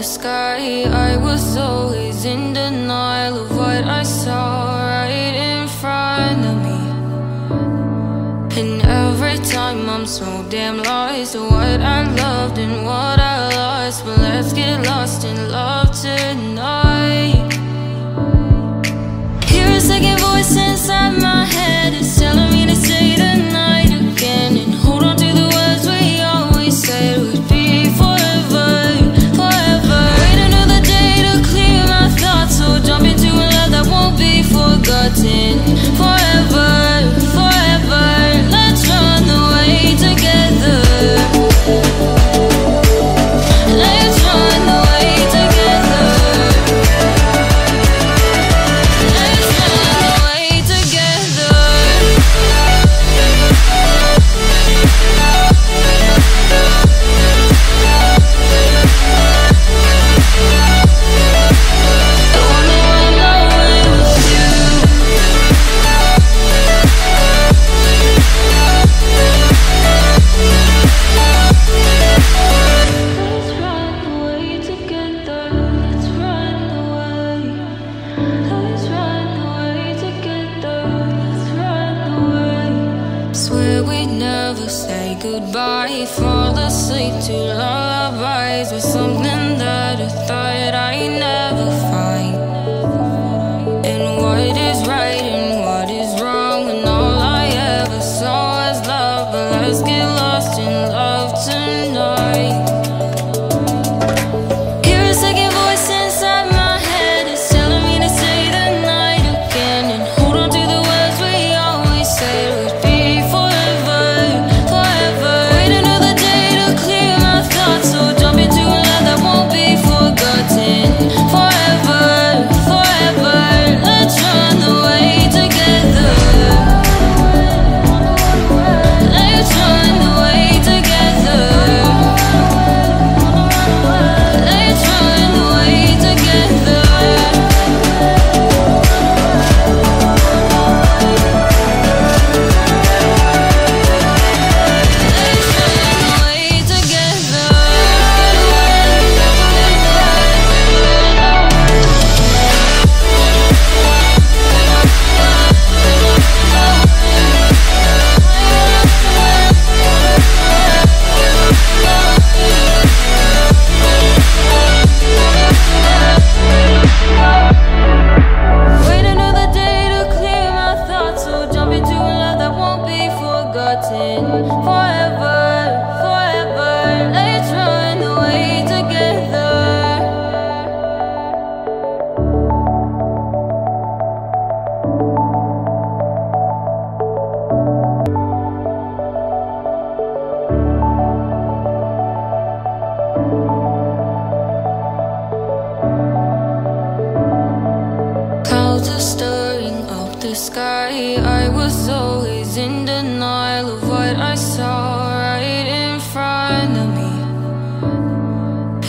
sky. I was always in denial of what I saw right in front of me. And every time I'm so damn lost to what I loved and what I lost. But let's get lost in love tonight. Hear a second voice inside my head, it's telling me to stay the night again and hold on to the words we always said would be forever, forever. Wait another day to clear my thoughts, so jump into a love that won't be forgotten. Forever, forever, let's run away together. Let's run away together. Let's run away together. I wanna run away with you. Let's run away together. Let's run away. Let's run away together. Let's run away. Swear we'd never say goodbye. Fall asleep to lullabies with something that I thought I'd never find. And what is right and what is wrong, and all I ever saw was love. But let's get lost in love tonight. Hear a second voice inside my head, it's telling me to stay the night again and hold on to the words we always said would be forever, forever. Wait another day to clear my thoughts, so jump into a love that won't be forgotten. Forever, forever, let's run away together. Let's run away together. Let's run away together. Let's run away together. Wait another day to clear my thoughts, so jump into a love that won't be forgotten. Forever, forever, let's run away together. Clouds are stirring up the sky. I was always in denial of what I saw right in front of me.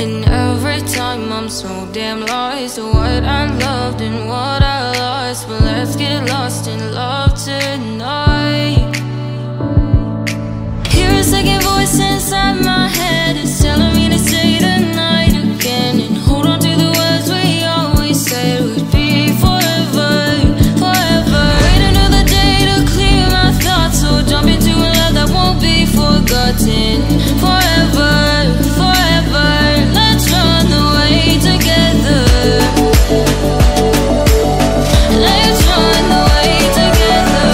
And every time I'm so damn lost to what I loved and what I lost. But let's get lost in love tonight. Hear a second voice inside my head, it's telling me to stay the night again and hold on to the words we always said would be forever, forever. Wait another day to clear my thoughts, so jump into a love that won't be forgotten. Forever, forever, let's run away together. Let's run away together.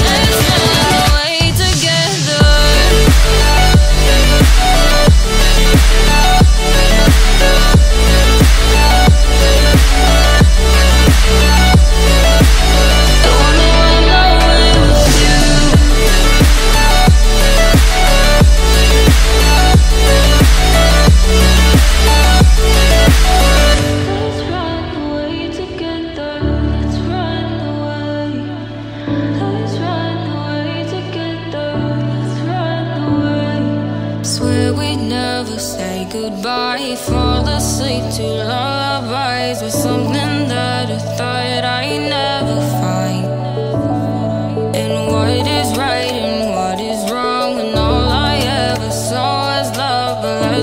Let's run away together. I wanna run away with you. Let's run away together. Let's run away. Let's run away together. Let's run away. Swear we'd never say goodbye. Fall asleep to lullabies with something that I thought I'd never find. And what is right and what is wrong, and all I ever saw was love. But let's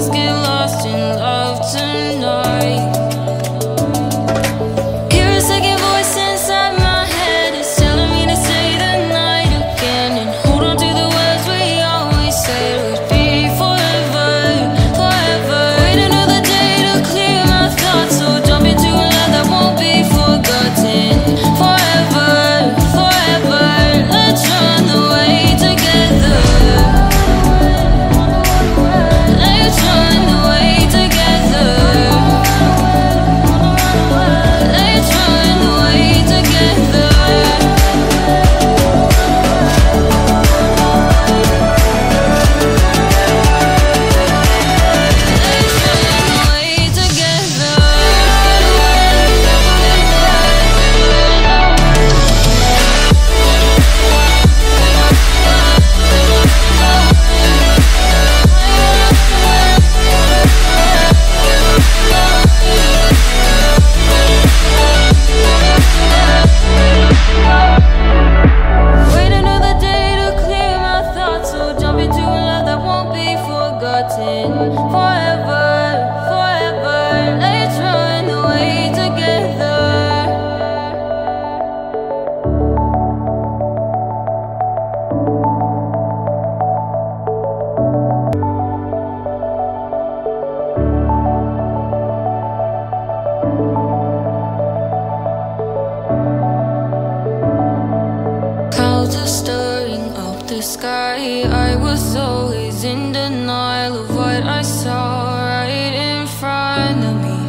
sky. I was always in denial of what I saw right in front of me.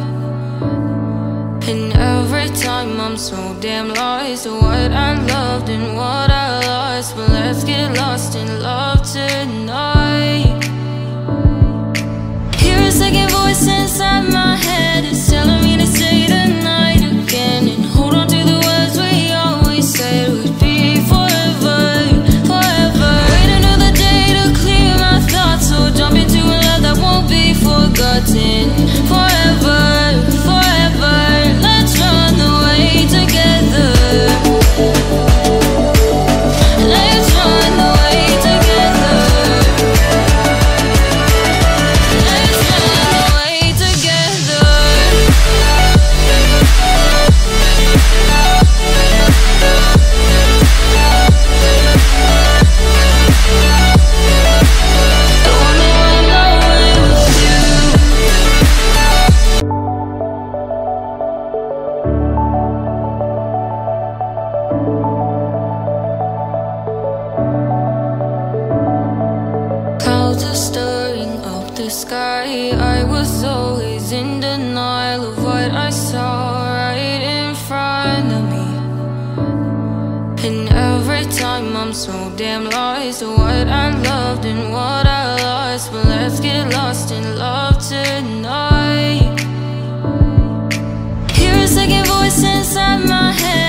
And every time I'm so damn lost to what I loved and what I lost. But let's get lost in love tonight. Hear a second voice inside my head. It's telling me to say the night again and hold on to the words we always said would be forever, forever. Wait another day to clear my thoughts, so jump into a love that won't be forgotten. Forever, forever. Let's run away together. Let's run away together. Let's run away together. Don't wanna run away with you. Clouds are stirring up the sky. I was always in denial of what I saw right in front of me. And every time I'm so damn lost to what I loved and what I lost. But let's get lost in love tonight. Hear a second voice inside my head.